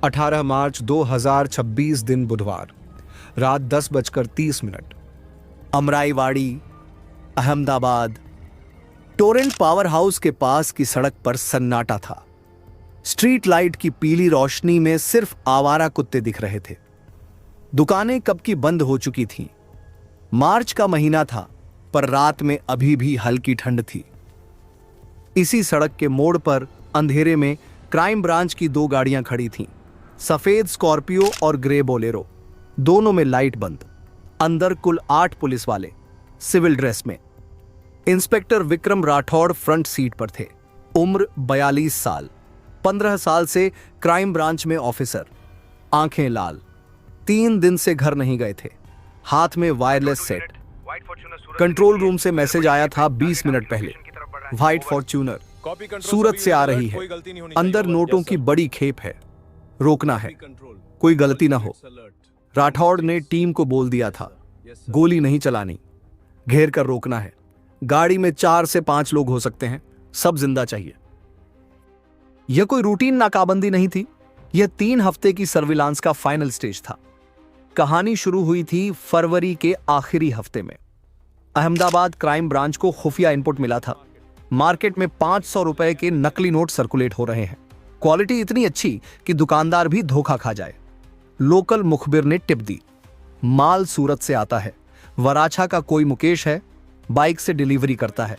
18 मार्च 2026 दिन बुधवार, रात 10:30। Amraiwadi, Ahmedabad. Torrent power house के पास की सड़क पर सन्नाटा था। स्ट्रीट लाइट की पीली रोशनी में सिर्फ आवारा कुत्ते दिख रहे थे। दुकानें कब की बंद हो चुकी थीं। मार्च का महीना था, पर रात में अभी भी हल्की ठंड थी। इसी सड़क के मोड़ पर अंधेरे में क्राइम ब्रांच की 2 गाड़ियां खड़ी थीं, सफेद स्कॉर्पियो और ग्रे बोलेरो, दोनों में लाइट बंद। अंदर कुल 8 पुलिस वाले सिविल ड्रेस में। Inspector Vikram Rathore front seat पर थे। उम्र 42 साल, 15 साल से क्राइम ब्रांच में ऑफिसर। आंखें लाल, 3 दिन से घर नहीं गए थे। हाथ में वायरलेस सेट। कंट्रोल रूम से मैसेज आया था 20 मिनट पहले। व्हाइट फॉर्च्यूनर सूरत से आ रही है। अंदर नोटों की बड़ी खेप है। रोकना है, कोई गलती ना हो। राठौड़ ने टीम को बोल दिया था, गोली नहीं चलानी, घेर कर रोकना है। गाड़ी में 4 से 5 लोग हो सकते हैं, सब जिंदा चाहिए। यह कोई रूटीन नाकाबंदी नहीं थी, यह 3 हफ्ते की सर्विलांस का फाइनल स्टेज था। कहानी शुरू हुई थी फरवरी के आखिरी हफ्ते में। अहमदाबाद क्राइम ब्रांच को खुफिया इनपुट मिला था। मार्केट में 500 रुपए के नकली नोट सर्कुलेट हो रहे हैं। क्वालिटी इतनी अच्छी कि दुकानदार भी धोखा खा जाए। लोकल मुखबिर ने टिप दी, माल सूरत से आता है। वराछा का कोई मुकेश है, बाइक से डिलीवरी करता है।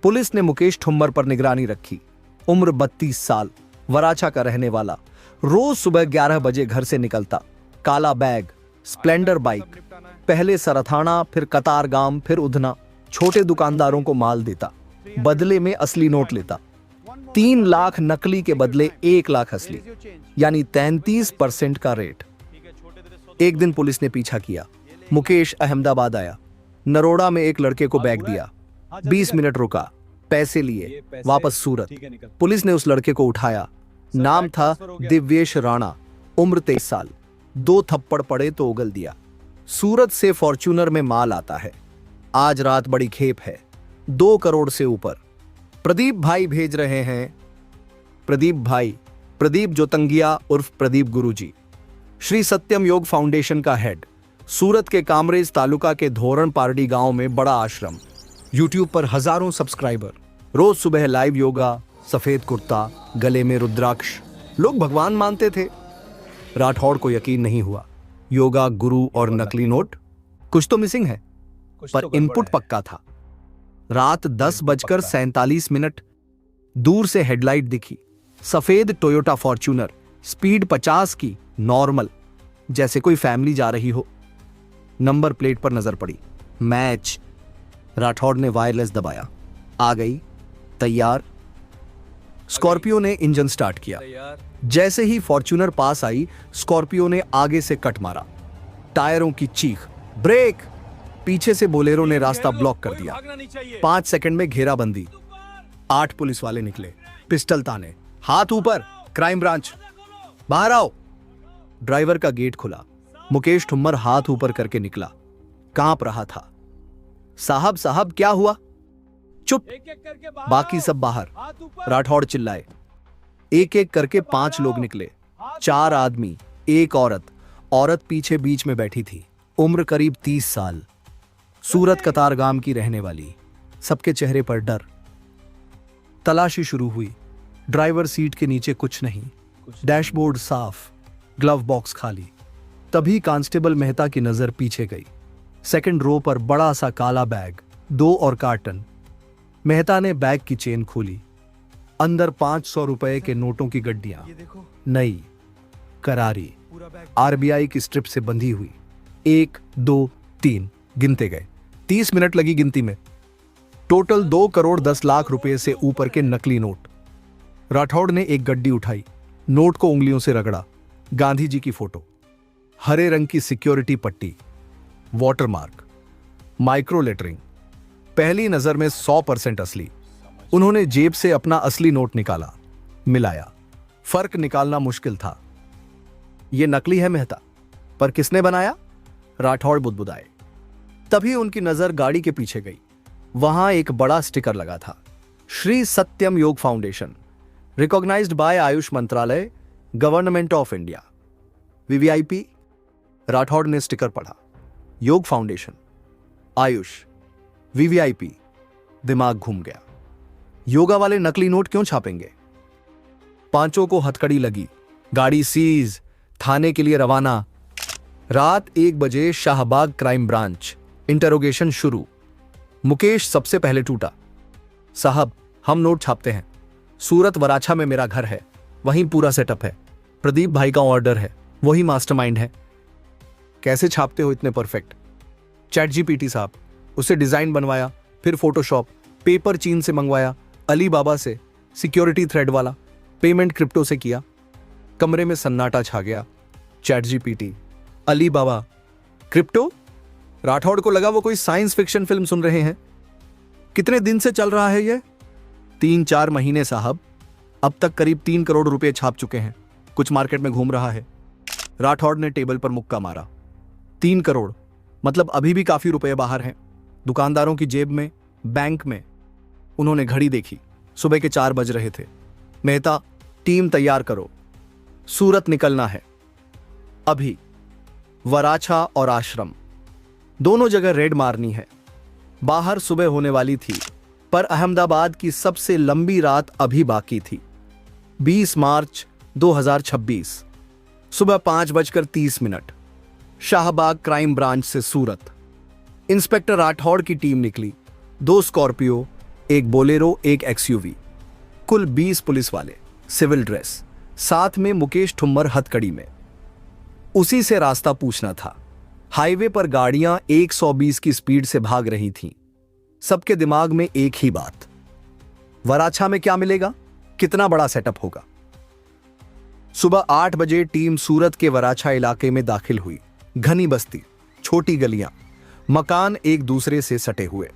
पुलिस ने मुकेश ठुम्बर पर निगरानी रखी। उम्र 32 साल, वराछा का रहने वाला। रोज सुबह 11 बजे घर से निकलता। काला बैग, स्प्लेंडर बाइक। पहले सरथाना, फिर कतारगाम, फिर उधना। छोटे दुकानदारों को माल देता, बदले में असली नोट लेता। 3 लाख नकली के बदले 1 लाख असली, यानी 33% का रेट। एक दिन पुलिस ने पीछा किया। मुकेश अहमदाबाद आया। नरोड़ा में एक लड़के को बैग दिया। 20 मिनट रुका, पैसे लिए, वापस सूरत। पुलिस ने उस लड़के को उठाया। नाम था दिव्येश राणा, उम्र 23 साल। 2 थप्पड़ पड़े तो उगल दिया। सूरत से फॉर्च्यूनर में माल आता है। आज रात बड़ी खेप है, 2 करोड़ से ऊपर। प्रदीप भाई भेज रहे हैं। प्रदीप जोतंगिया उर्फ प्रदीप गुरुजी, श्री सत्यम योग फाउंडेशन का हेड। सूरत के कामरेज तालुका के धोरण पारडी गांव में बड़ा आश्रम। यूट्यूब पर हजारों सब्सक्राइबर। रोज सुबह लाइव योगा, सफेद कुर्ता, गले में रुद्राक्ष। लोग भगवान मानते थे। राठौड़ को यकीन नहीं हुआ। योगा, गुरु और नकली नोट, कुछ तो मिसिंग है। पर इनपुट पक्का था। रात 10:47। दूर से हेडलाइट दिखी। सफेद टोयोटा फॉर्च्यूनर, स्पीड 50 की, नॉर्मल, जैसे कोई फैमिली जा रही हो। नंबर प्लेट पर नजर पड़ी, मैच। राठौड़ ने वायरलेस दबाया। आ गई, तैयार। स्कॉर्पियो ने इंजन स्टार्ट किया। जैसे ही फॉर्च्यूनर पास आई, स्कॉर्पियो ने आगे से कट मारा। टायरों की चीख, ब्रेक। पीछे से बोलेरो ने रास्ता ब्लॉक कर दिया। 5 सेकंड में घेराबंदी। 8 पुलिस वाले निकले, पिस्टल ताने, हाथ ऊपर। क्राइम ब्रांच, बाहर आओ। ड्राइवर का गेट खुला। मुकेश ठुम्मर हाथ ऊपर करके निकला, कांप रहा था। साहब क्या हुआ? चुप। बाकी सब बाहर। राठौड़ चिल्लाए। एक एक करके 5 लोग निकले। 4 आदमी, 1 औरत। औरत पीछे बीच में बैठी थी। उम्र करीब 30 साल। सूरत कतारगाम की रहने वाली। सबके चेहरे पर डर। तलाशी शुरू हुई। ड्राइवर सीट के नीचे कुछ नहीं, डैशबोर्ड साफ, ग्लव बॉक्स खाली। तभी कांस्टेबल मेहता की नजर पीछे गई। सेकंड रो पर बड़ा सा काला बैग, 2 और कार्टन। मेहता ने बैग की चेन खोली। अंदर 500 रुपए के नोटों की गड्डियां, नई, करारी, आरबीआई की स्ट्रिप से बंधी हुई। 1, 2, 3 गिनते गए। 30 मिनट लगी गिनती में। टोटल 2 करोड़ 10 लाख रुपए से ऊपर के नकली नोट। राठौड़ ने एक गड्डी उठाई, नोट को उंगलियों से रगड़ा। गांधी जी की फोटो, हरे रंग की सिक्योरिटी पट्टी, वाटरमार्क, माइक्रो लेटरिंग। पहली नजर में 100% असली। उन्होंने जेब से अपना असली नोट निकाला, मिलाया। फर्क निकालना मुश्किल था। यह नकली है मेहता, पर किसने बनाया? राठौड़ बुदबुदाए। तभी उनकी नजर गाड़ी के पीछे गई। वहां एक बड़ा स्टिकर लगा था, श्री सत्यम योग फाउंडेशन, रिकॉग्नाइज्ड बाय आयुष मंत्रालय, government of India, VVIP, Rathore ने स्टिकर पढ़ा। योग फाउंडेशन, आयुष, वीवीआईपी। दिमाग घूम गया। योगा वाले नकली नोट क्यों छापेंगे? पांचों को हथकड़ी लगी। गाड़ी सीज, थाने के लिए रवाना। रात 1 बजे शाहबाग क्राइम ब्रांच, इंटरोगेशन शुरू। मुकेश सबसे पहले टूटा। साहब, हम नोट छापते हैं। सूरत वराछा में मेरा घर है, वहीं पूरा सेटअप है। प्रदीप भाई का ऑर्डर है, वही मास्टरमाइंड है। कैसे छापते हो इतने परफेक्ट? चैट जीपीटी साहब, उसे डिजाइन बनवाया, फिर फोटोशॉप, पेपर चीन से मंगवाया, अली बाबा से, सिक्योरिटी थ्रेड वाला, पेमेंट क्रिप्टो से किया। कमरे में सन्नाटा छा गया। चैट जीपीटी, अली बाबा, क्रिप्टो? राठौड़ को लगा वो कोई साइंस फिक्शन फिल्म सुन रहे हैं। कितने दिन से चल रहा है ये? 3-4 महीने साहब। अब तक करीब 3 करोड़ रुपए छाप चुके हैं। कुछ मार्केट में घूम रहा है। राठौड़ ने टेबल पर मुक्का मारा। 3 करोड़ मतलब अभी भी काफी रुपए बाहर हैं, दुकानदारों की जेब में, बैंक में। उन्होंने घड़ी देखी। सुबह के 4 बज रहे थे। मेहता, टीम तैयार करो, सूरत निकलना है अभी। वराछा और आश्रम दोनों जगह रेड मारनी है। बाहर सुबह होने वाली थी, पर अहमदाबाद की सबसे लंबी रात अभी बाकी थी। 20 मार्च 2026, सुबह 5:30। शाहबाग क्राइम ब्रांच से सूरत। इंस्पेक्टर राठौड़ की टीम निकली। 2 स्कॉर्पियो, 1 बोलेरो, 1 एक्सयूवी। कुल 20 पुलिस वाले, सिविल ड्रेस, साथ में मुकेश ठुम्मर हथकड़ी में। उसी से रास्ता पूछना था। हाईवे पर गाड़ियां 120 की स्पीड से भाग रही थीं। सबके दिमाग में एक ही बात, वराछा में क्या मिलेगा, कितना बड़ा सेटअप होगा। सुबह 8 बजे टीम सूरत के वराछा इलाके में दाखिल हुई। घनी बस्ती, छोटी गलियां, मकान एक दूसरे से सटे हुए।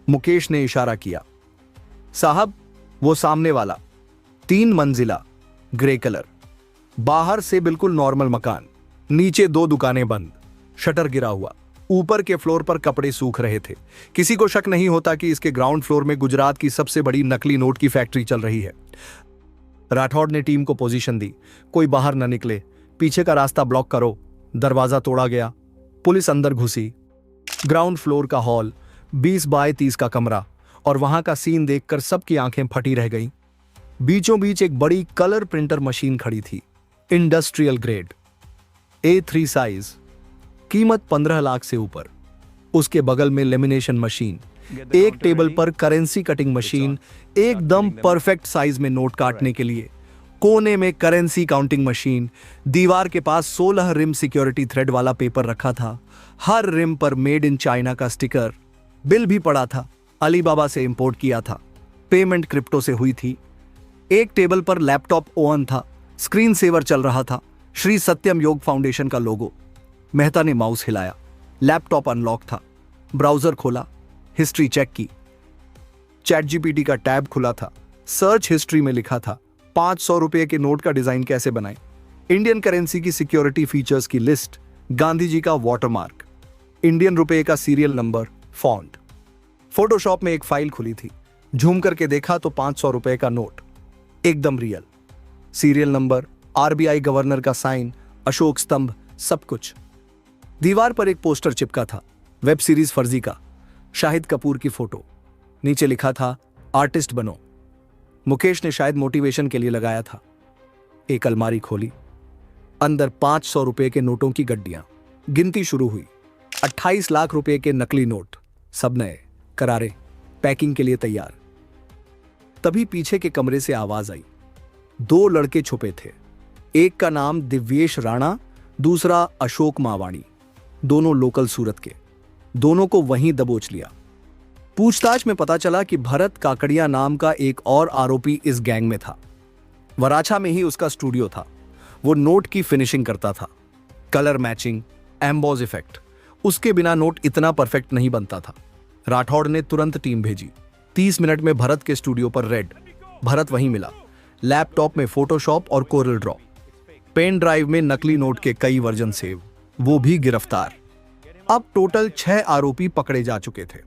मुकेश ने इशारा किया, साहब वो सामने वाला 3 मंजिला, ग्रे कलर। बाहर से बिल्कुल नॉर्मल मकान, नीचे 2 दुकानें बंद, शटर गिरा हुआ। ऊपर के फ्लोर पर कपड़े सूख रहे थे। किसी को शक नहीं होता कि इसके ग्राउंड फ्लोर में गुजरात की सबसे बड़ी नकली नोट की फैक्ट्री चल रही है। राठौड़ ने टीम को पोजीशन दी। कोई बाहर न निकले, पीछे का रास्ता ब्लॉक करो। दरवाजा तोड़ा गया। पुलिस अंदर घुसी। ग्राउंड फ्लोर का हॉल, 20 बाय 30 का कमरा, और वहां का सीन देखकर सबकी आंखें फटी रह गईं। बीचों बीच एक बड़ी कलर प्रिंटर मशीन खड़ी थी, इंडस्ट्रियल ग्रेड, A3 साइज, कीमत 15 लाख से ऊपर। उसके बगल में लेमिनेशन मशीन, एक टेबल पर करेंसी कटिंग मशीन, एकदम परफेक्ट साइज में नोट काटने के लिए। कोने में करेंसी काउंटिंग मशीन। दीवार के पास 16 रिम सिक्योरिटी थ्रेड वाला पेपर रखा था। हर रिम पर मेड इन चाइना का स्टिकर। बिल भी पड़ा था, अली बाबा से इंपोर्ट किया था। पेमेंट क्रिप्टो से हुई थी। एक टेबल पर लैपटॉप ओवन था, स्क्रीन सेवर चल रहा था, श्री सत्यम योग फाउंडेशन का लोगो। मेहता ने माउस हिलाया। लैपटॉप अनलॉक था। ब्राउजर खोला, हिस्ट्री चेक की। चैट जीपीटी का टैब खुला था। सर्च हिस्ट्री में लिखा था 500 रुपए के नोट का डिजाइन कैसे बनाएं, इंडियन करेंसी की सिक्योरिटी फीचर्स की लिस्ट, गांधी जी का वाटरमार्क, इंडियन रुपए का सीरियल नंबर, फॉन्ट। फोटोशॉप में एक फाइल खुली थी। झूम करके देखा तो 500 रुपए का नोट, एकदम real. Serial number, RBI governor का साइन, अशोक स्तंभ, सब कुछ। दीवार पर एक पोस्टर चिपका था, वेब सीरीज फर्जी का, शाहिद कपूर की फोटो। नीचे लिखा था, आर्टिस्ट बनो। मुकेश ने शायद मोटिवेशन के लिए लगाया था। एक अलमारी खोली, अंदर 500 रुपए के नोटों की गड्डियां। गिनती शुरू हुई। 28 लाख रुपए के नकली नोट, सब नए, करारे, पैकिंग के लिए तैयार। तभी पीछे के कमरे से आवाज आई। 2 लड़के छुपे थे। एक का नाम दिव्येश राणा, दूसरा अशोक मावाणी, दोनों लोकल सूरत के। दोनों को वहीं दबोच लिया। पूछताछ में पता चला कि भरत काकड़िया नाम का एक और आरोपी इस गैंग में था। वराछा में ही उसका स्टूडियो था। वो नोट की फिनिशिंग करता था, कलर मैचिंग, एम्बॉज इफेक्ट। उसके बिना नोट इतना परफेक्ट नहीं बनता था। राठौड़ ने तुरंत टीम भेजी। 30 मिनट में भरत के स्टूडियो पर रेड। भरत वहीं मिला, लैपटॉप में फोटोशॉप और कोरल ड्रॉ, पेन ड्राइव में नकली नोट के कई वर्जन सेव, वो भी गिरफ्तार। अब टोटल 6 आरोपी पकड़े जा चुके थे।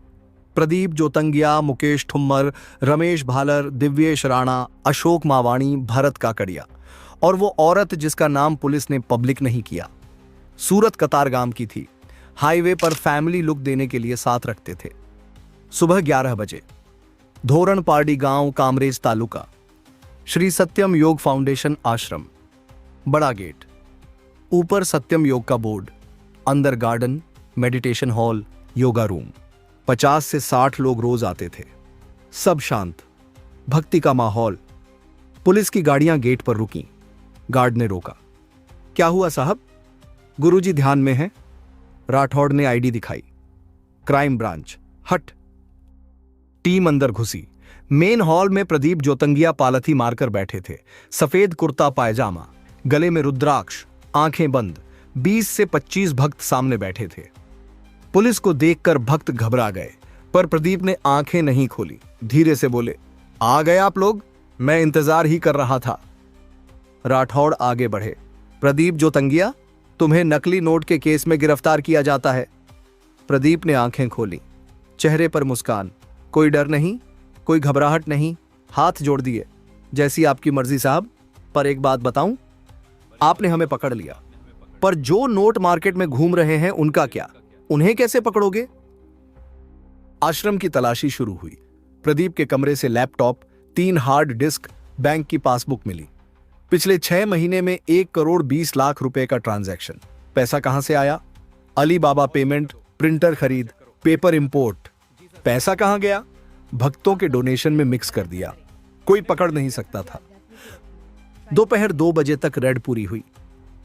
प्रदीप जोतंगिया, मुकेश ठुम्मर, रमेश भालर, दिव्येश राणा, अशोक मावाणी, भरत काकड़िया। और वो औरत जिसका नाम पुलिस ने पब्लिक नहीं किया, सूरत कतारगाम की थी। हाईवे पर फैमिली लुक देने के लिए साथ रखते थे। सुबह 11 बजे धोरण पारडी गांव, कामरेज तालुका, श्री सत्यम योग फाउंडेशन आश्रम, बड़ा गेट, ऊपर सत्यम योग का बोर्ड, अंदर garden, meditation hall, yoga room. 50 से 60 लोग रोज आते थे। सब शांत, भक्ति का माहौल। पुलिस की गाड़ियां गेट पर रुकी। गार्ड ने रोका। क्या हुआ साहब? गुरुजी ध्यान में हैं। राठौड़ ने आईडी दिखाई। Crime branch. हट। टीम अंदर घुसी। मेन हॉल में प्रदीप जोतंगिया पालथी मारकर बैठे थे। सफेद कुर्ता पायजामा, गले में रुद्राक्ष, आंखें बंद। 20 से 25 भक्त सामने बैठे थे। पुलिस को देखकर भक्त घबरा गए, पर प्रदीप ने आंखें नहीं खोली। धीरे से बोले, आ गए आप लोग? मैं इंतजार ही कर रहा था। राठौड़ आगे बढ़े। प्रदीप जोतंगिया, तुम्हें नकली नोट के केस में गिरफ्तार किया जाता है। प्रदीप ने आंखें खोली, चेहरे पर मुस्कान। कोई डर नहीं, कोई घबराहट नहीं। हाथ जोड़ दिए। जैसी आपकी मर्जी साहब, पर एक बात बताऊं, आपने हमें पकड़ लिया, पर जो नोट मार्केट में घूम रहे हैं उनका क्या? उन्हें कैसे पकड़ोगे? आश्रम की तलाशी शुरू हुई। प्रदीप के कमरे से लैपटॉप, 3 हार्ड डिस्क, बैंक की पासबुक मिली। पिछले 6 महीने में 1 करोड़ 20 लाख रुपए का ट्रांजैक्शन। पैसा कहां से आया? अली बाबा पेमेंट, प्रिंटर खरीद, पेपर इंपोर्ट। पैसा कहां गया? भक्तों के डोनेशन में मिक्स कर दिया। कोई पकड़ नहीं सकता था। दोपहर 2 बजे तक रेड पूरी हुई।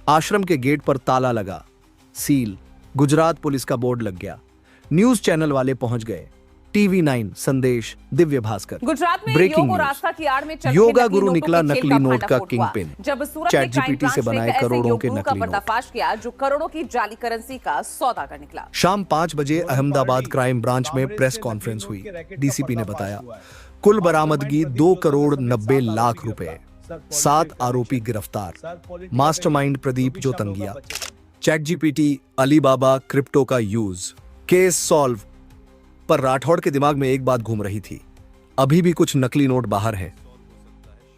आश्रम के गेट पर ताला लगा, सील। गुजरात पुलिस का बोर्ड लग गया। न्यूज चैनल वाले पहुंच गए। टीवी 9, संदेश, दिव्य भास्कर। गुजरात में ब्रेकिंग योग और न्यूज। आस्था की आड़ में चल रहे योगा नकली गुरु नोटों निकला के खेल नकली का नोट का भंडाफोड़ हुआ। King pin. जब सूरत चैट में क्राइम जीपीटी से ब्रांच ने बनाए एक ऐसे करोड़ों योग के गुरु का नकली नोट। पर्दाफाश किया जो करोड़ों की जाली करेंसी का सौदा कर निकला। शाम 5 बजे अहमदाबाद क्राइम ब्रांच में प्रेस कॉन्फ्रेंस हुई। डीसीपी ने बताया, कुल बरामदगी 2 करोड़ 90 लाख रुपए। 7 आरोपी गिरफ्तार। Mastermind Pradeep Jotangiya. ChatGPT, Alibaba, crypto का यूज। Case solve. पर राठौड़ के दिमाग में एक बात घूम रही थी, अभी भी कुछ नकली नोट बाहर है।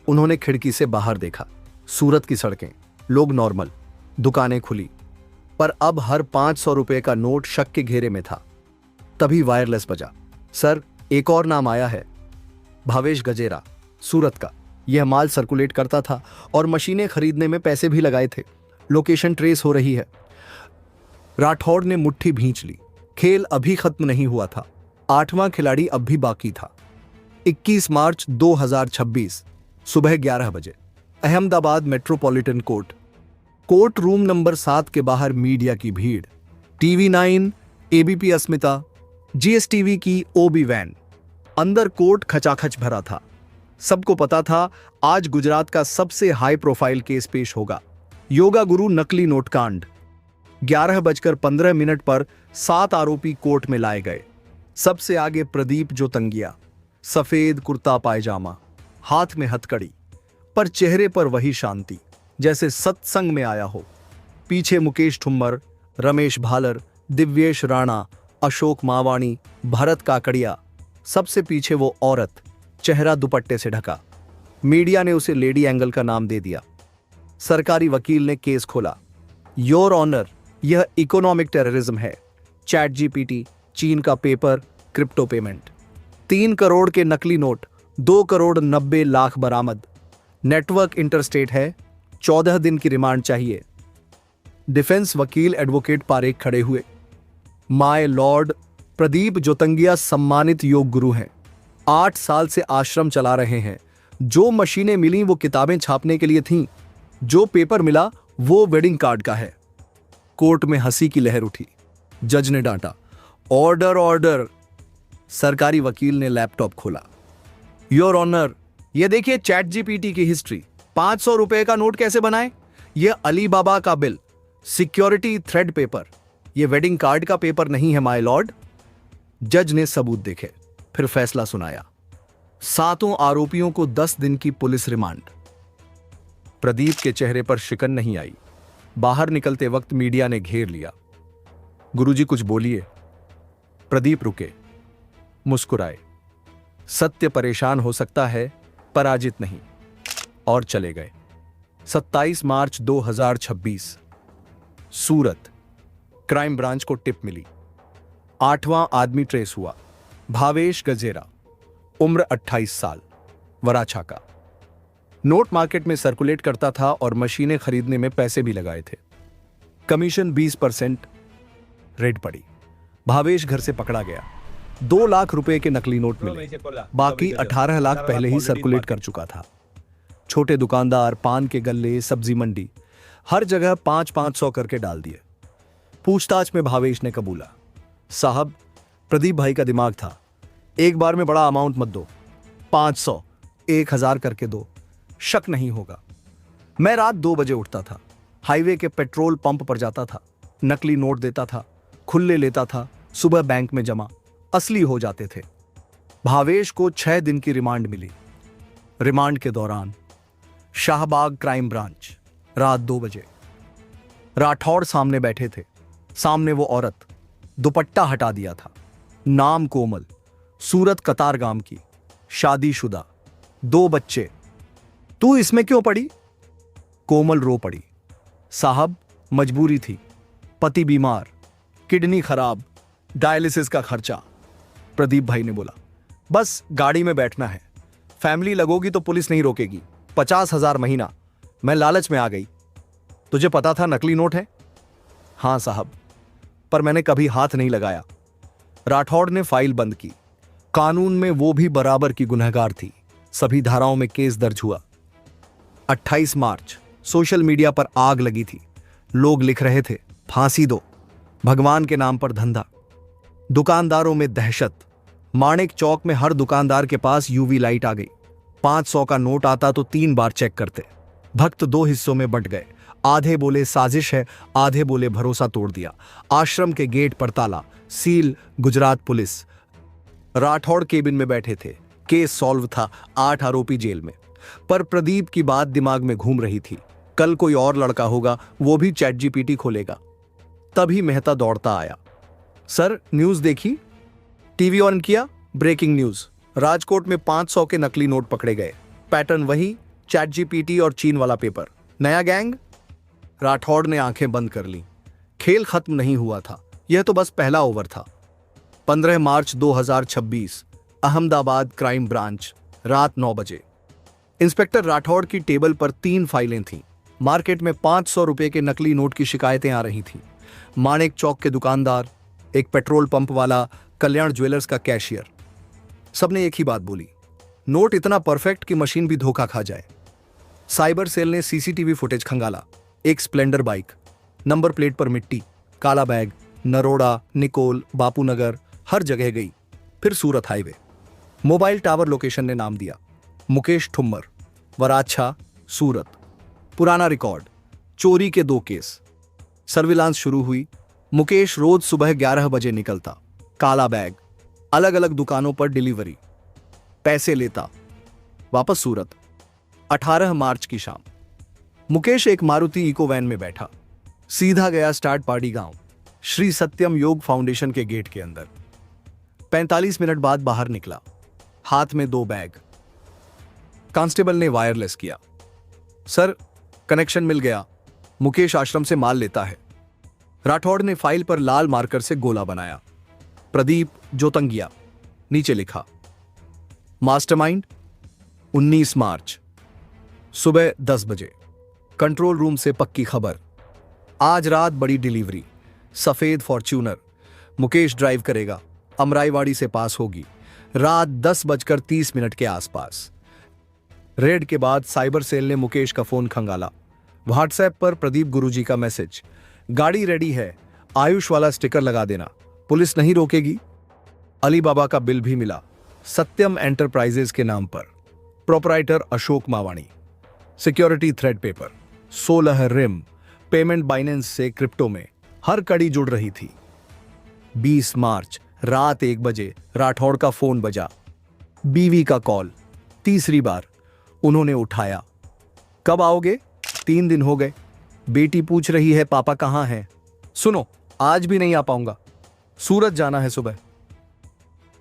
उन्होंने खिड़की से बाहर देखा। सूरत की सड़कें, लोग नॉर्मल, दुकानें खुली, पर अब हर 500 रुपए का नोट शक के घेरे में था। तभी वायरलेस बजा। सर, एक और नाम आया है, भावेश गजेरा, सूरत का। यह माल सर्कुलेट करता था और मशीनें खरीदने में पैसे भी लगाए थे। लोकेशन ट्रेस हो रही है। राठौड़ ने मुट्ठी भींच ली। खेल अभी खत्म नहीं हुआ था। 8वां खिलाड़ी अब भी बाकी था। 21 मार्च 2026 सुबह 11 बजे Ahmedabad metropolitan court room number 7 के बाहर मीडिया की भीड़। टीवी 9, एबीपी अस्मिता, जीएसटीवी की ओबी वैन। अंदर कोर्ट खचाखच भरा था। सबको पता था आज गुजरात का सबसे हाई प्रोफाइल केस पेश होगा, योगा गुरु नकली नोट कांड। 11:15 पर 7 आरोपी कोर्ट में लाए गए। सबसे आगे प्रदीप जोतंगिया, सफेद कुर्ता पायजामा, हाथ में हथकड़ी, पर चेहरे पर वही शांति जैसे सत्संग में आया हो। पीछे मुकेश ठुम्मर, रमेश भालर, दिव्येश राणा, अशोक मावाणी, भरत काकड़िया। सबसे पीछे वो औरत, चेहरा दुपट्टे से ढका। मीडिया ने उसे लेडी एंगल का नाम दे दिया। सरकारी वकील ने केस खोला। योर ऑनर, यह इकोनॉमिक टेररिज्म है। चैट जीपीटी, चीन का पेपर, क्रिप्टो पेमेंट। 3 करोड़ के नकली नोट, 2 करोड़ 90 लाख बरामद। नेटवर्क इंटरस्टेट है। 14 दिन की रिमांड चाहिए। डिफेंस वकील एडवोकेट पारेख खड़े हुए। माय लॉर्ड, प्रदीप जोतंगिया सम्मानित योग गुरु हैं। 8 साल से आश्रम चला रहे हैं। जो मशीनें मिली वो किताबें छापने के लिए थीं। जो पेपर मिला वो वेडिंग कार्ड का है। कोर्ट में हंसी की लहर उठी। जज ने डांटा, ऑर्डर ऑर्डर। सरकारी वकील ने लैपटॉप खोला। योर ऑनर, ये देखिए चैट जीपीटी की हिस्ट्री। 500 रुपए का नोट कैसे बनाए? ये अली बाबा का बिल, सिक्योरिटी थ्रेड पेपर। ये वेडिंग कार्ड का पेपर नहीं है माय लॉर्ड। जज ने सबूत देखे, फिर फैसला सुनाया। 7 आरोपियों को 10 दिन की पुलिस रिमांड। प्रदीप के चेहरे पर शिकन नहीं आई। बाहर निकलते वक्त मीडिया ने घेर लिया। गुरुजी कुछ बोलिए। प्रदीप रुके, मुस्कुराए। सत्य परेशान हो सकता है, पराजित नहीं। और चले गए। 27 मार्च 2026 सूरत। क्राइम ब्रांच को टिप मिली। 8वां आदमी ट्रेस हुआ। भावेश गजेरा, उम्र 28 साल, वराछा का। नोट मार्केट में सर्कुलेट करता था और मशीनें खरीदने में पैसे भी लगाए थे। कमीशन 20%। रेड पड़ी। भावेश घर से पकड़ा गया। 2 लाख रुपए के नकली नोट मिले। बाकी 18 लाख पहले ही सर्कुलेट कर चुका था। छोटे दुकानदार, पान के गल्ले, सब्जी मंडी, हर जगह 500 करके डाल दिए। पूछताछ में भावेश ने कबूला, साहब प्रदीप भाई का दिमाग था, एक बार में बड़ा अमाउंट मत दो, 500, 1000 करके दो, शक नहीं होगा। मैं रात 2 बजे उठता था, हाईवे के पेट्रोल पंप पर जाता था, नकली नोट देता था, खुले लेता था, सुबह बैंक में जमा, असली हो जाते थे। भावेश को 6 दिन की रिमांड मिली। रिमांड के दौरान शाहबाग क्राइम ब्रांच, रात 2 बजे। राठौड़ सामने बैठे थे। सामने वो औरत, दुपट्टा हटा दिया था। नाम कोमल, सूरत कतारगाम की, शादीशुदा, 2 बच्चे। तू इसमें क्यों पड़ी? कोमल रो पड़ी, साहब मजबूरी थी, पति बीमार, किडनी खराब, डायलिसिस का खर्चा। प्रदीप भाई ने बोला, बस गाड़ी में बैठना है, फैमिली लगोगी तो पुलिस नहीं रोकेगी, 50,000 महीना। मैं लालच में आ गई। तुझे पता था नकली नोट है? हां साहब, पर मैंने कभी हाथ नहीं लगाया। राठौड़ ने फाइल बंद की। कानून में वो भी बराबर की गुनहगार थी। सभी धाराओं में केस दर्ज हुआ। 28 मार्च सोशल मीडिया पर आग लगी थी। लोग लिख रहे थे, फांसी दो, भगवान के नाम पर धंधा। दुकानदारों में दहशत। माणिक चौक में हर दुकानदार के पास यूवी लाइट आ गई। 500 का नोट आता तो 3 बार चेक करते। भक्त 2 हिस्सों में बंट गए। आधे बोले साजिश है, आधे बोले भरोसा तोड़ दिया। आश्रम के गेट पर ताला, seal Gujarat police. Rathore cabin में बैठे थे। केस सॉल्व था, 8 आरोपी जेल में। पर प्रदीप की बात दिमाग में घूम रही थी, कल कोई और लड़का होगा, वो भी चैट जीपीटी खोलेगा। तभी मेहता दौड़ता आया, सर न्यूज देखी? टीवी ऑन किया, ब्रेकिंग न्यूज, राजकोट में 500 के नकली नोट पकड़े गए। पैटर्न वही, चैट जीपीटी और चीन वाला पेपर। नया गैंग? राठौड़ ने आंखें बंद कर ली। खेल खत्म नहीं हुआ था, यह तो बस पहला ओवर था। 15 मार्च 2026 अहमदाबाद क्राइम ब्रांच, रात 9 बजे। इंस्पेक्टर राठौड़ की टेबल पर 3 फाइलें थीं। मार्केट में 500 रुपए के नकली नोट की शिकायतें आ रही थीं। माणिक चौक के दुकानदार, एक पेट्रोल पंप वाला, कल्याण ज्वेलर्स का कैशियर, सबने एक ही बात बोली, नोट इतना परफेक्ट कि मशीन भी धोखा खा जाए। साइबर सेल ने सीसीटीवी फुटेज खंगाला। एक स्प्लेंडर बाइक, नंबर प्लेट पर मिट्टी, काला बैग, नरोड़ा, निकोल, बापूनगर, हर जगह गई। फिर सूरत हाईवे। मोबाइल टावर लोकेशन ने नाम दिया, मुकेश ठुम्मर, वराछा, सूरत। पुराना रिकॉर्ड, चोरी के 2 केस। सर्विलांस शुरू हुई। मुकेश रोज सुबह 11 बजे निकलता, काला बैग, अलग अलग दुकानों पर डिलीवरी, पैसे लेता, वापस सूरत। 18 मार्च की शाम मुकेश एक मारुति इको वैन में बैठा, सीधा गया स्टार्ट पार्टी गांव, श्री सत्यम योग फाउंडेशन के गेट के अंदर। 45 मिनट बाद बाहर निकला, हाथ में 2 बैग। कांस्टेबल ने वायरलेस किया, सर कनेक्शन मिल गया, मुकेश आश्रम से माल लेता है। राठौड़ ने फाइल पर लाल मार्कर से गोला बनाया, प्रदीप जोतंगिया, नीचे लिखा। मास्टरमाइंड 19 मार्च सुबह 10 बजे कंट्रोल रूम से पक्की खबर, आज रात बड़ी डिलीवरी, सफेद फॉर्च्यूनर, मुकेश ड्राइव करेगा, अमराईवाड़ी से पास होगी, रात 10:30 के आसपास। रेड के बाद साइबर सेल ने मुकेश का फोन खंगाला। व्हाट्सएप पर प्रदीप गुरुजी का मैसेज, गाड़ी रेडी है, आयुष वाला स्टिकर लगा देना, पुलिस नहीं रोकेगी। अली बाबा का बिल भी मिला, सत्यम एंटरप्राइजेज के नाम पर, proprietor Ashok Mawani. Security thread paper, 16 ream, payment Binance से क्रिप्टो में, हर कड़ी जुड़ रही थी। 20 मार्च रात 1 बजे राठौड़ का फोन बजा, बीवी का कॉल, तीसरी बार। उन्होंने उठाया, कब आओगे? 3 दिन हो गए, बेटी पूछ रही है पापा कहां हैं। सुनो, आज भी नहीं आ पाऊंगा, सूरत जाना है सुबह।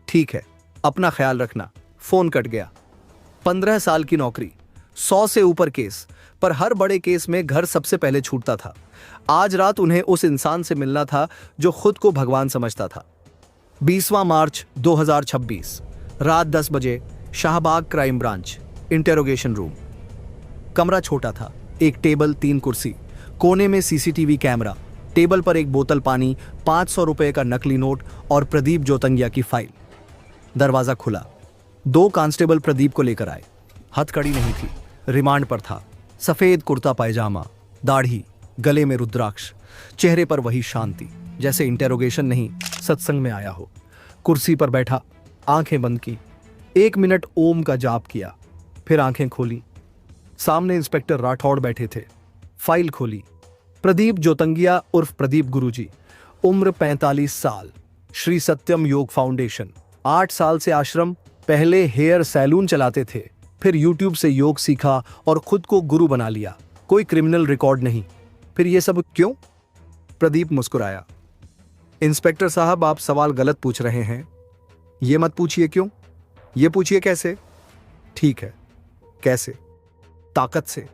ठीक है, अपना ख्याल रखना। फोन कट गया। 15 साल की नौकरी, 100 से ऊपर केस, पर हर बड़े केस में घर सबसे पहले छूटता था। आज रात उन्हें उस इंसान से मिलना था जो खुद को भगवान समझता था। 20वां मार्च 2026 रात 10 बजे, Shahbag crime branch, interrogation room. कमरा छोटा था, एक टेबल, 3 कुर्सी, कोने में सीसीटीवी कैमरा, टेबल पर एक बोतल पानी, 500 रुपए का नकली नोट और प्रदीप जोतंगिया की फाइल। दरवाजा खुला, 2 कांस्टेबल प्रदीप को लेकर आए। हथकड़ी नहीं थी, रिमांड पर था। सफेद कुर्ता पायजामा, दाढ़ी, गले में रुद्राक्ष, चेहरे पर वही शांति, जैसे इंटेरोगेशन नहीं सत्संग में आया हो। कुर्सी पर बैठा, आंखें बंद की, 1 मिनट ओम का जाप किया, फिर आंखें खोली। सामने इंस्पेक्टर राठौड़ बैठे थे। फाइल खोली, प्रदीप जोतंगिया उर्फ प्रदीप गुरुजी, उम्र 45 साल, श्री सत्यम योग फाउंडेशन, 8 साल से आश्रम, पहले हेयर सैलून चलाते थे, फिर यूट्यूब से योग सीखा और खुद को गुरु बना लिया। कोई क्रिमिनल रिकॉर्ड नहीं। फिर ये सब क्यों? प्रदीप मुस्कुराया। इंस्पेक्टर साहब, आप सवाल गलत पूछ रहे हैं। ये मत पूछिए क्यों, ये पूछिए कैसे। ठीक है, कैसे? ताकत से।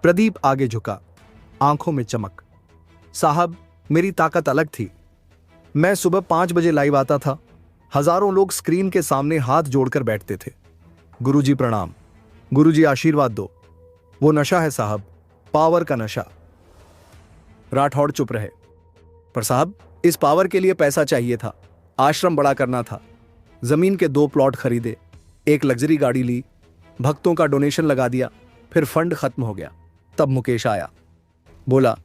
प्रदीप आगे झुका, आंखों में चमक। साहब, मेरी ताकत अलग थी। मैं सुबह 5 बजे लाइव आता था। हजारों लोग स्क्रीन के सामने हाथ जोड़कर बैठते थे। गुरुजी प्रणाम, गुरुजी आशीर्वाद दो। वो नशा है साहब, पावर का नशा। राठौड़ चुप रहे। पर साहब, इस पावर के लिए पैसा चाहिए था, आश्रम बड़ा करना था। जमीन के 2 प्लॉट खरीदे, एक लग्जरी गाड़ी ली, भक्तों का डोनेशन लगा दिया, फिर फंड खत्म हो गया। तब मुकेश आया, बोला,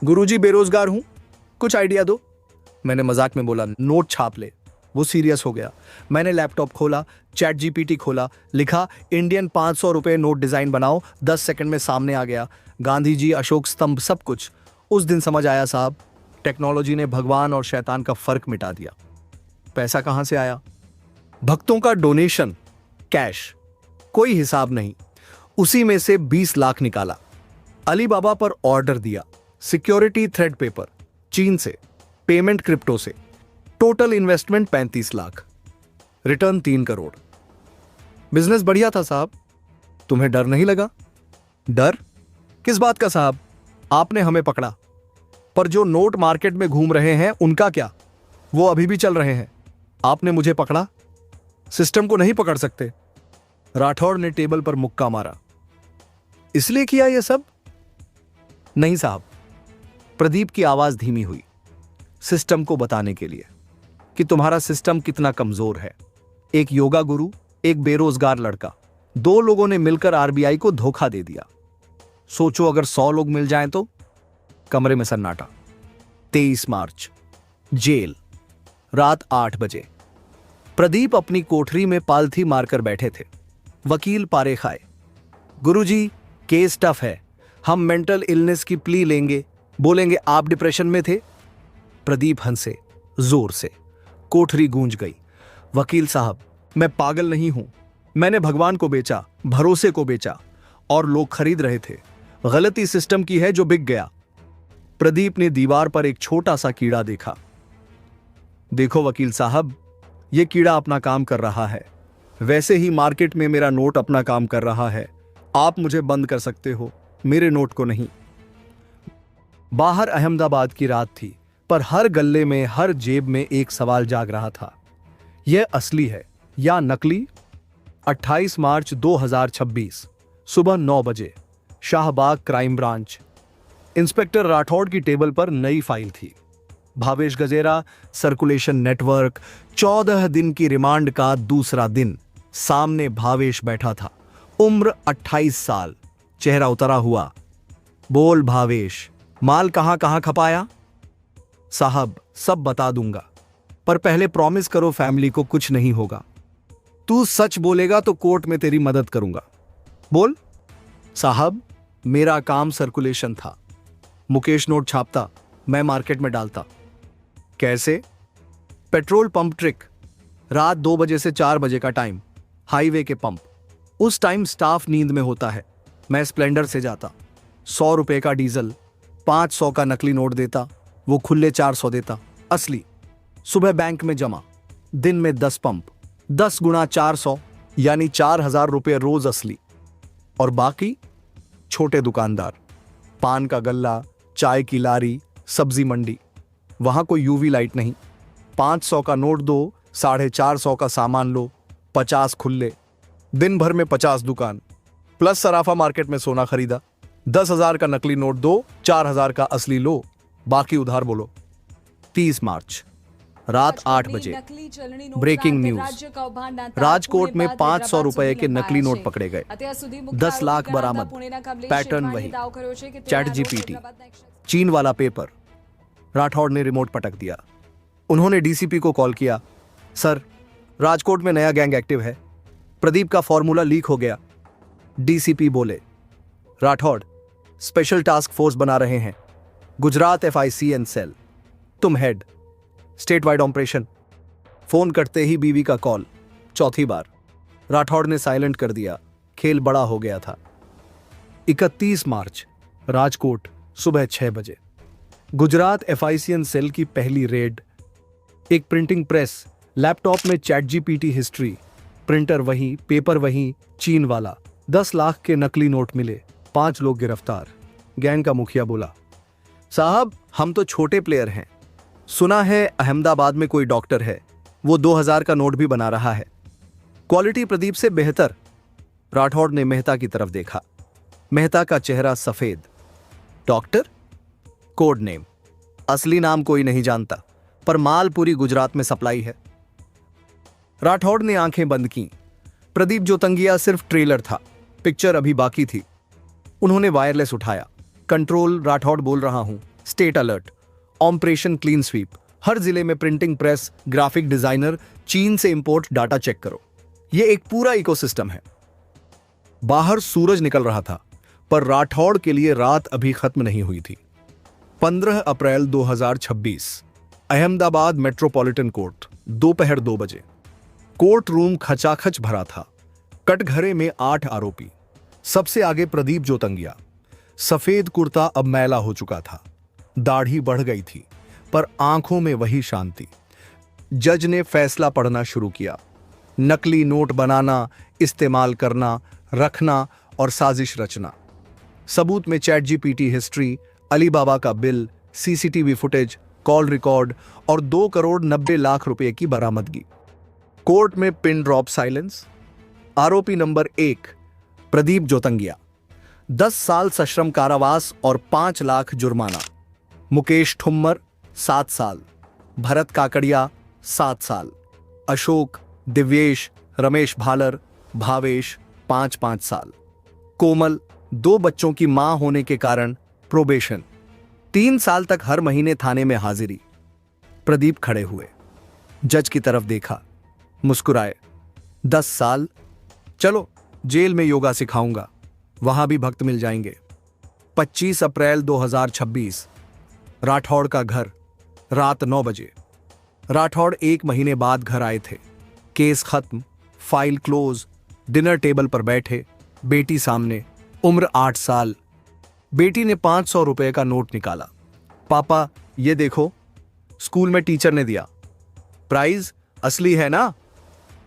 गुरुजी बेरोजगार हूं, कुछ आइडिया दो। मैंने मजाक में बोला, नोट छाप ले। वो सीरियस हो गया। मैंने लैपटॉप खोला, चैट जीपीटी खोला, लिखा इंडियन 500 रुपए नोट डिजाइन बनाओ। 10 सेकंड में सामने आ गया। गांधी जी, अशोक स्तंभ, सब कुछ। उस दिन समझ आया साहब, टेक्नोलॉजी ने भगवान और शैतान का फर्क मिटा दिया। पैसा कहां से आया? भक्तों का डोनेशन, कैश, कोई हिसाब नहीं। उसी में से 20 लाख निकाला, अली बाबा पर ऑर्डर दिया, सिक्योरिटी थ्रेड पेपर, चीन से, पेमेंट क्रिप्टो से। Total investment 35 lakh, return 3 crore. Business बढ़िया था साहब। तुम्हें डर नहीं लगा? डर किस बात का साहब? आपने हमें पकड़ा, पर जो नोट मार्केट में घूम रहे हैं उनका क्या? वो अभी भी चल रहे हैं। आपने मुझे पकड़ा, सिस्टम को नहीं पकड़ सकते। राठौड़ ने टेबल पर मुक्का मारा। इसलिए किया ये सब? नहीं साहब। प्रदीप की आवाज धीमी हुई। सिस्टम को बताने के लिए कि तुम्हारा सिस्टम कितना कमजोर है। एक योगा गुरु, एक बेरोजगार लड़का, 2 लोगों ने मिलकर आरबीआई को धोखा दे दिया। सोचो अगर 100 लोग मिल जाएं तो? कमरे में सन्नाटा। 23 मार्च, जेल, रात 8 बजे। प्रदीप अपनी कोठरी में पालथी मारकर बैठे थे। वकील पारे खाए। गुरुजी, केस टफ है, हम मेंटल इलनेस की प्ली लेंगे, बोलेंगे आप डिप्रेशन में थे। प्रदीप हंसे जोर से। कोठरी गूंज गई। वकील साहब, मैं पागल नहीं हूं। मैंने भगवान को बेचा, भरोसे को बेचा, और लोग खरीद रहे थे। गलती सिस्टम की है जो बिक गया। प्रदीप ने दीवार पर एक छोटा सा कीड़ा देखा। देखो वकील साहब, यह कीड़ा अपना काम कर रहा है, वैसे ही मार्केट में मेरा नोट अपना काम कर रहा है। आप मुझे बंद कर सकते हो, मेरे नोट को नहीं। बाहर अहमदाबाद की रात थी, पर हर गल्ले में, हर जेब में एक सवाल जाग रहा था, यह असली है या नकली? 28 मार्च 2026 सुबह 9 बजे, Shahbag crime branch. Inspector Rathore की टेबल पर नई फाइल थी। भावेश गजेरा, सर्कुलेशन नेटवर्क, 14 दिन की रिमांड का दूसरा दिन। सामने भावेश बैठा था, उम्र 28 साल, चेहरा उतरा हुआ। बोल भावेश, माल कहां कहां खपाया? साहब, सब बता दूंगा, पर पहले प्रॉमिस करो फैमिली को कुछ नहीं होगा। तू सच बोलेगा तो कोर्ट में तेरी मदद करूंगा। बोल। साहब, मेरा काम सर्कुलेशन था। मुकेश नोट छापता, मैं मार्केट में डालता। कैसे? Petrol pump trick. रात 2 बजे से 4 बजे का टाइम, हाईवे के पंप। उस टाइम स्टाफ नींद में होता है। मैं स्प्लेंडर से जाता, 100 रुपए का डीजल, 500 का नकली नोट देता, वो खुले 400 देता, असली। सुबह बैंक में जमा, दिन में 10 पंप, 10 गुणा 400 यानी 4000 रुपए रोज असली। और बाकी छोटे दुकानदार, पान का गल्ला, चाय की लारी, सब्जी मंडी। वहां कोई यूवी लाइट नहीं। 500 का नोट दो, 450 का सामान लो, 50 खुले। दिन भर में 50 दुकान, प्लस सराफा मार्केट में सोना खरीदा। 10,000 का नकली नोट दो, 4,000 का असली लो, बाकी उधार बोलो। 30 मार्च रात 8 बजे ब्रेकिंग न्यूज। राजकोट में 500 रुपए के नकली नोट पकड़े गए। 10 लाख बरामद। पैटर्न वही, चैट जीपीटी, चीन वाला पेपर। राठौड़ ने रिमोट पटक दिया। उन्होंने डीसीपी को कॉल किया। सर, राजकोट में नया गैंग एक्टिव है, प्रदीप का फॉर्मूला लीक हो गया। डीसीपी बोले, राठौड़ स्पेशल टास्क फोर्स बना रहे हैं, गुजरात FICN सेल, तुम head, state wide operation. Phone करते ही बीवी का कॉल, चौथी बार। राठौड़ ने साइलेंट कर दिया। खेल बड़ा हो गया था। 31 मार्च राजकोट, सुबह 6 बजे गुजरात FICN सेल की पहली रेड। एक प्रिंटिंग प्रेस, लैपटॉप में चैट जीपीटी हिस्ट्री, प्रिंटर वही, पेपर वही, चीन वाला। 10 लाख के नकली नोट मिले, 5 लोग गिरफ्तार। गैंग का मुखिया बोला, साहब हम तो छोटे प्लेयर हैं, सुना है अहमदाबाद में कोई डॉक्टर है, वो 2000 का नोट भी बना रहा है, क्वालिटी प्रदीप से बेहतर। राठौड़ ने मेहता की तरफ देखा। मेहता का चेहरा सफेद। डॉक्टर? कोड नेम, असली नाम कोई नहीं जानता, पर माल पूरी गुजरात में सप्लाई है। राठौड़ ने आंखें बंद की। प्रदीप जोतंगिया सिर्फ ट्रेलर था, पिक्चर अभी बाकी थी। उन्होंने वायरलेस उठाया। कंट्रोल, राठौड़ बोल रहा हूं, state alert, operation clean sweep, हर जिले में प्रिंटिंग प्रेस, ग्राफिक डिजाइनर, चीन से इंपोर्ट डाटा चेक करो। यह एक पूरा इकोसिस्टम है। बाहर सूरज निकल रहा था, पर राठौड़ के लिए रात अभी खत्म नहीं हुई थी। 15 अप्रैल 2026 अहमदाबाद मेट्रोपॉलिटन कोर्ट, दोपहर 2 बजे। कोर्ट रूम खचाखच भरा था। कटघरे में 8 आरोपी। सबसे आगे प्रदीप जोतंगिया। सफेद कुर्ता अब मैला हो चुका था, दाढ़ी बढ़ गई थी, पर आंखों में वही शांति। जज ने फैसला पढ़ना शुरू किया। नकली नोट बनाना, इस्तेमाल करना, रखना और साजिश रचना। सबूत में चैट जीपीटी हिस्ट्री, अलीबाबा का bill, CCTV footage, call record और 2 करोड़ 90 लाख रुपए की बरामदगी। कोर्ट में पिन ड्रॉप साइलेंस। आरोपी नंबर 1 प्रदीप जोतंगिया, 10 साल सश्रम कारावास और 5 लाख जुर्माना। मुकेश ठुम्मर 7 साल, भरत काकड़िया 7 साल, अशोक, दिव्येश, रमेश भालर, भावेश 5-5 साल, कोमल 2 बच्चों की मां होने के कारण प्रोबेशन, 3 साल तक हर महीने थाने में हाजिरी। प्रदीप खड़े हुए, जज की तरफ देखा, मुस्कुराए। 10 साल, चलो जेल में योगा सिखाऊंगा, वहां भी भक्त मिल जाएंगे। 25 अप्रैल 2026 राठौड़ का घर, रात 9 बजे। राठौड़ 1 महीने बाद घर आए थे। केस खत्म, फाइल क्लोज, डिनर टेबल पर बैठे, बेटी सामने, उम्र 8 साल। बेटी ने 500 रुपए का नोट निकाला। पापा ये देखो, स्कूल में टीचर ने दिया, प्राइज असली है ना?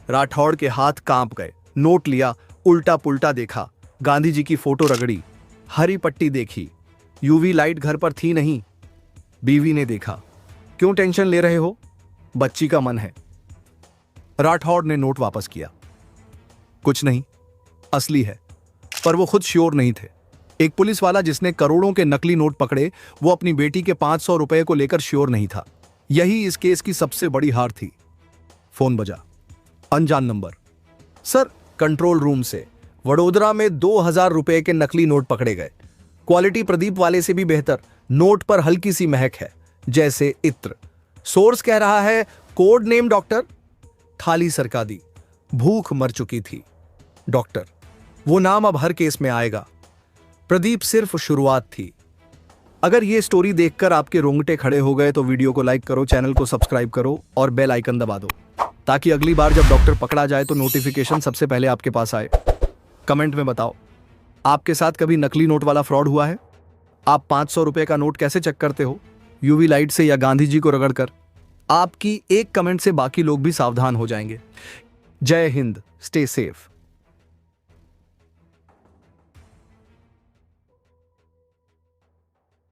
राठौड़ के हाथ कांप गए। नोट लिया, उल्टा पुल्टा देखा, गांधी जी की फोटो रगड़ी, हरी पट्टी देखी, यूवी लाइट घर पर थी नहीं। बीवी ने देखा, क्यों टेंशन ले रहे हो, बच्ची का मन है। राठौड़ ने नोट वापस किया। कुछ नहीं, असली है, पर वो खुद श्योर नहीं थे। एक पुलिस वाला जिसने करोड़ों के नकली नोट पकड़े, वो अपनी बेटी के 500 रुपए को लेकर श्योर नहीं था। यही इस केस की सबसे बड़ी हार थी। फोन बजा, अनजान नंबर। सर, कंट्रोल रूम से वडोदरा में 2000 रुपए के नकली नोट पकड़े गए, क्वालिटी प्रदीप वाले से भी बेहतर। नोट पर हल्की सी महक है, जैसे इत्र। सोर्स कह रहा है कोड नेम डॉक्टर। थाली सरका दी, भूख मर चुकी थी। डॉक्टर, वो नाम अब हर केस में आएगा। प्रदीप सिर्फ शुरुआत थी। अगर ये स्टोरी देखकर आपके रोंगटे खड़े हो गए तो वीडियो को लाइक करो, चैनल को सब्सक्राइब करो और बेल आइकन दबा दो, ताकि अगली बार जब डॉक्टर पकड़ा जाए तो नोटिफिकेशन सबसे पहले आपके पास आए। कमेंट में बताओ, आपके साथ कभी नकली नोट वाला फ्रॉड हुआ है? आप 500 रुपए का नोट कैसे चेक करते हो, यूवी लाइट से या गांधी जी को रगड़कर? आपकी एक कमेंट से बाकी लोग भी सावधान हो जाएंगे। जय हिंद, स्टे सेफ।